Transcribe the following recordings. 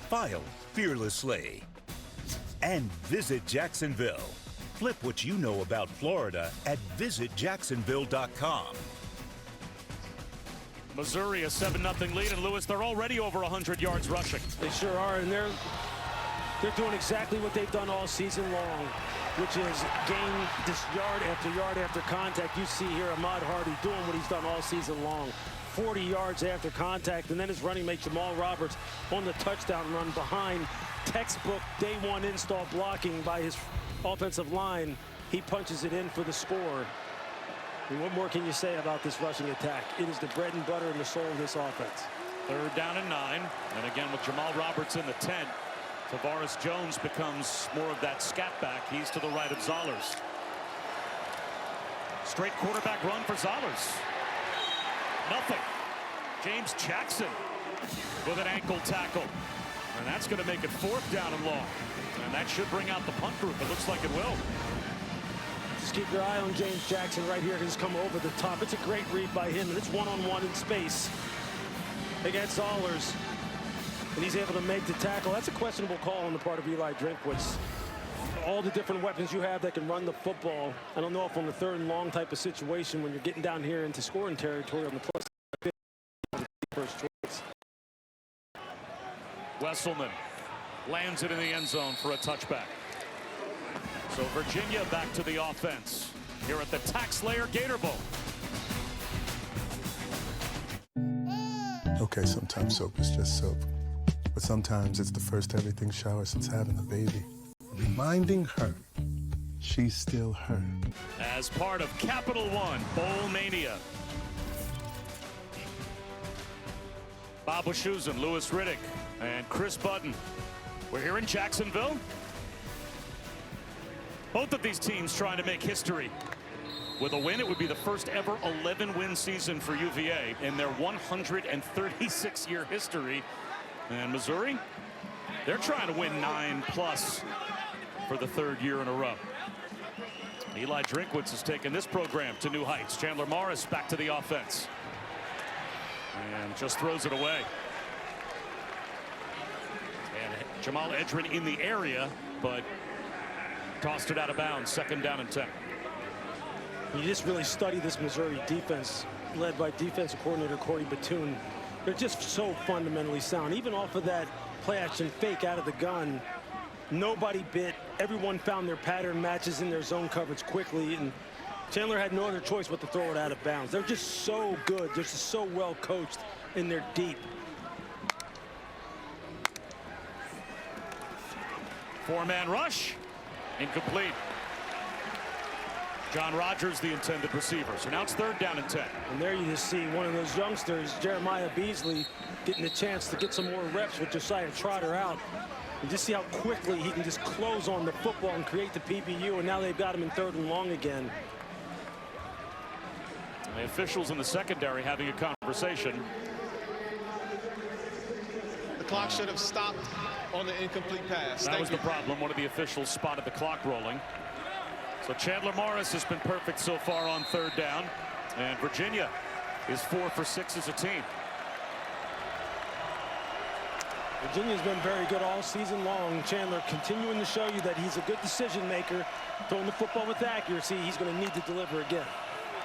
File fearlessly. And visit Jacksonville. Flip what you know about Florida at visitjacksonville.com. Missouri a 7-0 lead, and Lewis, they're already over 100 yards rushing. They sure are, and they're doing exactly what they've done all season long, which is gain this yard after contact. You see here Ahmad Hardy doing what he's done all season long. 40 yards after contact, and then his running mate Jamal Roberts on the touchdown run behind. Textbook day one install blocking by his offensive line. He punches it in for the score. And what more can you say about this rushing attack? It is the bread and butter and the soul of this offense. 3rd down and 9, and again with Jamal Roberts in the tent, Tavares Jones becomes more of that scat back. He's to the right of Zollers. Straight quarterback run for Zollers. Nothing. James Jackson with an ankle tackle. And that's going to make it 4th down and long. And that should bring out the punt group. It looks like it will. Just keep your eye on James Jackson right here. He's come over the top. It's a great read by him, and it's one-on-one in space against Zollers. And he's able to make the tackle. That's a questionable call on the part of Eli Drinkwitz. All the different weapons you have that can run the football. I don't know if on the 3rd and long type of situation when you're getting down here into scoring territory on the plus first choice. Wesselman lands it in the end zone for a touchback. So Virginia back to the offense here at the TaxSlayer Gator Bowl. Okay, sometimes soap is just soap. But sometimes it's the first everything shower since having a baby. Reminding her she's still her. As part of Capital One Bowl Mania. Bob Wischusen, Louis Riddick, and Chris Button. We're here in Jacksonville. Both of these teams trying to make history. With a win, it would be the first ever 11-win season for UVA in their 136-year history. And Missouri, they're trying to win 9+ for the 3rd year in a row. Eli Drinkwitz has taken this program to new heights. Chandler Morris back to the offense. And just throws it away. And Jamal Edrin in the area, but tossed it out of bounds. 2nd down and 10. You just really study this Missouri defense, led by defensive coordinator Corey Batoon. They're just so fundamentally sound. Even off of that play-action fake out of the gun, nobody bit. Everyone found their pattern matches in their zone coverage quickly, and Chandler had no other choice but to throw it out of bounds. They're just so good. They're just so well coached, and they're deep. 4-man rush. Incomplete. John Rogers, the intended receiver. So now it's 3rd down and 10. And there you just see one of those youngsters, Jeremiah Beasley, getting a chance to get some more reps with Josiah Trotter out. And just see how quickly he can just close on the football and create the PBU. And now they've got him in 3rd and long again. The officials in the secondary having a conversation. The clock should have stopped on the incomplete pass. That was the problem. One of the officials spotted the clock rolling. So Chandler Morris has been perfect so far on 3rd down. And Virginia is 4 for 6 as a team. Virginia's been very good all season long. Chandler continuing to show you that he's a good decision maker. Throwing the football with accuracy, he's going to need to deliver again.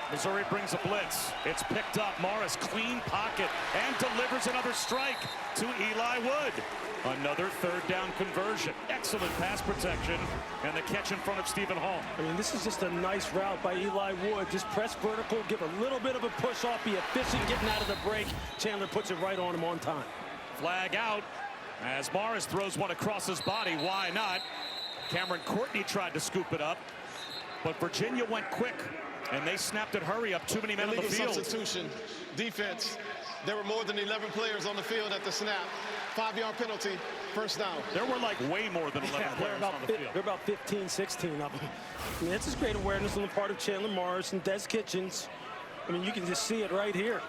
Missouri brings a blitz. It's picked up. Morris, clean pocket, and delivers another strike to Eli Wood. Another 3rd down conversion. Excellent pass protection, and the catch in front of Stephen Hall. I mean, this is just a nice route by Eli Wood. Just press vertical, give a little bit of a push off, be efficient getting out of the break. Chandler puts it right on him on time. Flag out as Morris throws one across his body. Why not? Cameron Courtney tried to scoop it up, but Virginia went quick. And they snapped it hurry up. Too many men on the field. Substitution, defense. There were more than 11 players on the field at the snap. 5-yard penalty, 1st down. There were like way more than 11 players on the field. There are about 15, 16 of them. I mean, that's just great awareness on the part of Chandler Morris and Des Kitchens. I mean, you can just see it right here.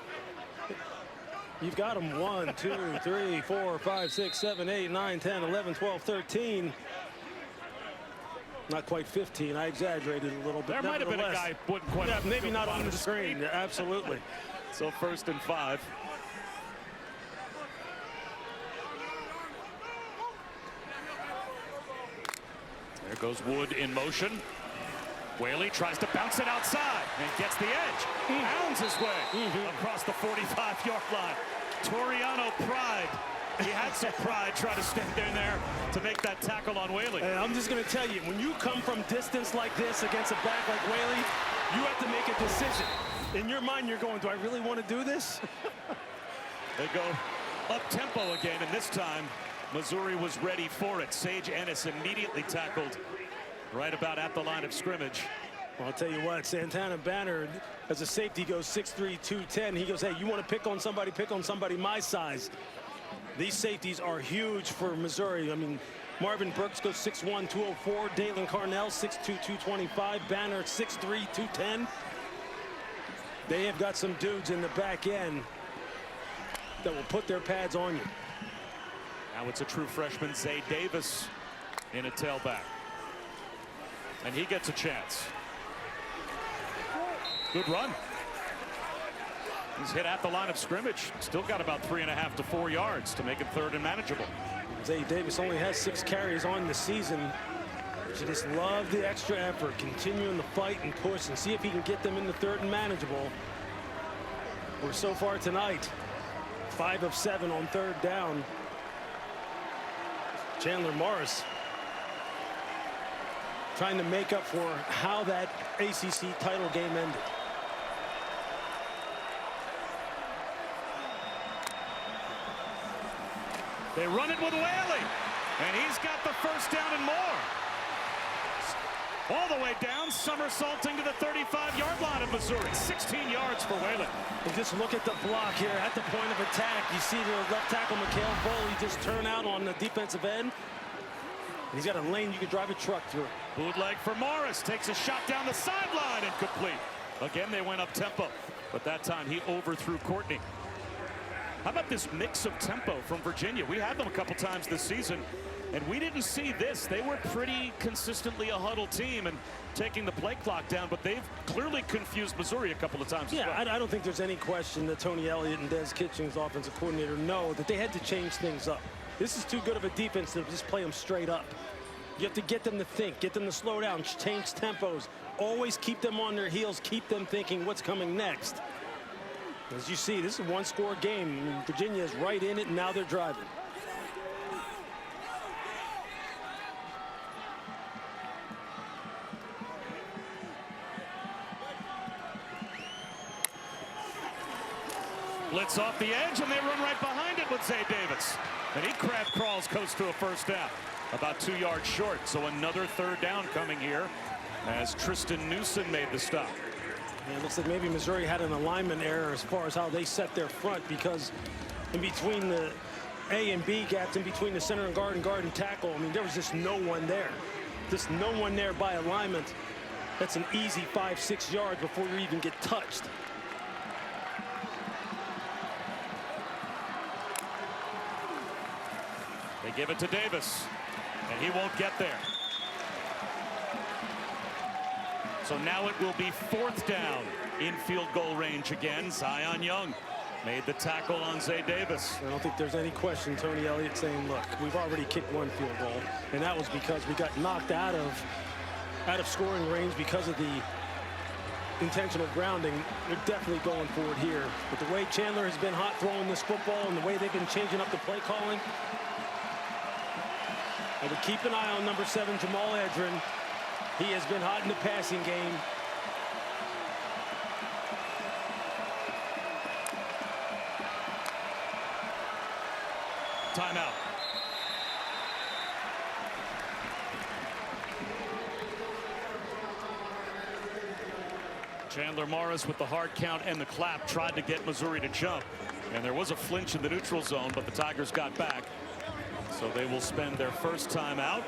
You've got them 1, 2, 3, 4, 5, 6, 7, 8, 9, 10, 11, 12, 13. Not quite 15. I exaggerated a little bit. There might have been a guy wouldn't quite. Yeah, maybe not on the screen. Yeah, absolutely. So 1st and 5. Goes Wood in motion. Whaley tries to bounce it outside and gets the edge. Pounds his way across the 45-yard line. Toriano pride. He had some pride trying to stand in there to make that tackle on Whaley. And I'm just going to tell you, when you come from distance like this against a back like Whaley, you have to make a decision. In your mind, you're going, do I really want to do this? They go up-tempo again, and this time Missouri was ready for it. Sage Ennis immediately tackled right about at the line of scrimmage. Well, I'll tell you what, Santana Banner, as a safety, goes 6'3", 210. He goes, hey, you want to pick on somebody my size. These safeties are huge for Missouri. I mean, Marvin Brooks goes 6'1", 204. Dalen Carnell, 6'2", 225. Banner, 6'3", 210. They have got some dudes in the back end that will put their pads on you. Now it's a true freshman, Zay Davis, in a tailback. And he gets a chance. Good run. He's hit at the line of scrimmage. Still got about 3.5 to 4 yards to make it third and manageable. Zay Davis only has 6 carries on the season. You just love the extra effort, continuing the fight and push and see if he can get them in the third and manageable. We're so far tonight, 5 of 7 on third down. Chandler Morris trying to make up for how that ACC title game ended. They run it with Whaley, and he's got the first down and more. All the way down, somersaulting to the 35-yard line of Missouri. 16 yards for Whaley. And just look at the block here at the point of attack. You see the left tackle, Mikhail Foley, just turn out on the defensive end. He's got a lane you can drive a truck through. Bootleg for Morris, takes a shot down the sideline, incomplete. Again, they went up tempo, but that time he overthrew Courtney. How about this mix of tempo from Virginia? We had them a couple times this season, and we didn't see this. They were pretty consistently a huddle team and taking the play clock down, but they've clearly confused Missouri a couple of times. Yeah, as well. I don't think there's any question that Tony Elliott and Des Kitchings, offensive coordinator, know that they had to change things up. This is too good of a defense to just play them straight up. You have to get them to think, get them to slow down, change tempos, always keep them on their heels, keep them thinking what's coming next. As you see, this is a one-score game. I mean, Virginia is right in it, and now they're driving. Blitz off the edge, and they run right behind it with Zay Davis. And he crab crawls, coast to a first down. About 2 yards short, so another third down coming here as Tristan Newsom made the stop. Yeah, it looks like maybe Missouri had an alignment error as far as how they set their front, because in between the A and B gaps, in between the center and guard and tackle, I mean, there was just no one there. Just no one there by alignment. That's an easy 5-6 yards before you even get touched. They give it to Davis, and he won't get there. So now it will be fourth down in field goal range again. Zion Young made the tackle on Zay Davis. I don't think there's any question Tony Elliott saying, look, we've already kicked one field goal, and that was because we got knocked out of scoring range because of the intentional grounding. They're definitely going for it here. But the way Chandler has been hot throwing this football and the way they've been changing up the play calling, I would keep an eye on number 7, Jamal Edrin. He has been hot in the passing game. Timeout. Chandler Morris with the hard count and the clap tried to get Missouri to jump. And there was a flinch in the neutral zone, but the Tigers got back. So they will spend their first timeout.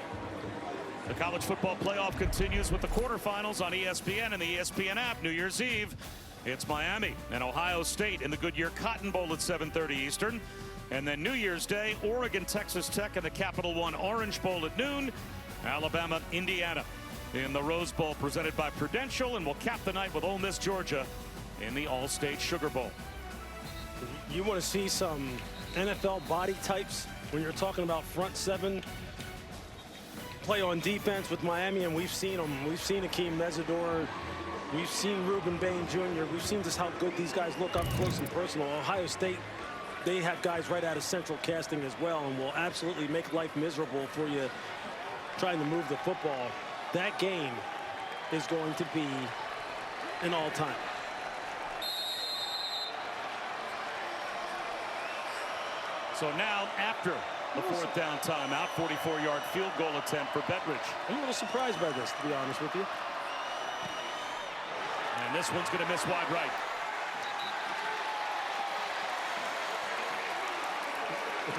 The college football playoff continues with the quarterfinals on ESPN and the ESPN app. New Year's Eve, it's Miami and Ohio State in the Goodyear Cotton Bowl at 7:30 Eastern. And then New Year's Day, Oregon, Texas Tech, and the Capital One Orange Bowl at noon. Alabama, Indiana in the Rose Bowl presented by Prudential, and we'll cap the night with Ole Miss, Georgia in the All-State Sugar Bowl. You want to see some NFL body types when you're talking about front seven play on defense with Miami, and we've seen them. We've seen Akeem Mesidor. We've seen Ruben Bain Jr. We've seen just how good these guys look up close and personal. Ohio State, they have guys right out of central casting as well, and will absolutely make life miserable for you trying to move the football. That game is going to be an all-time. So now, after the fourth down timeout, 44-yard field goal attempt for Bettridge. I'm a little surprised by this, to be honest with you. And this one's going to miss wide right.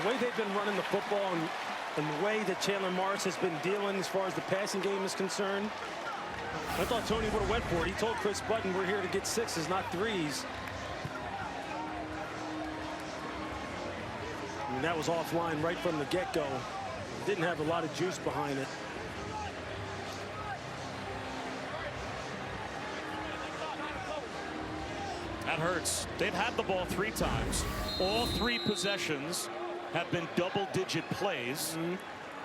The way they've been running the football and the way that Chandler Morris has been dealing as far as the passing game is concerned, I thought Tony would have went for it. He told Chris Button, we're here to get 6s, not 3s. And that was offline right from the get-go. Didn't have a lot of juice behind it. That hurts. They've had the ball 3 times. All 3 possessions have been double-digit plays.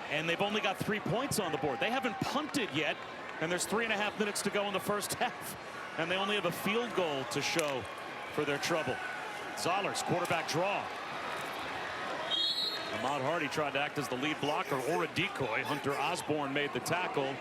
And they've only got 3 points on the board. They haven't punted yet. And there's 3.5 minutes to go in the first half. And they only have a field goal to show for their trouble. Zollers, quarterback draw. Ahmad Hardy tried to act as the lead blocker or a decoy. Hunter Osborne made the tackle.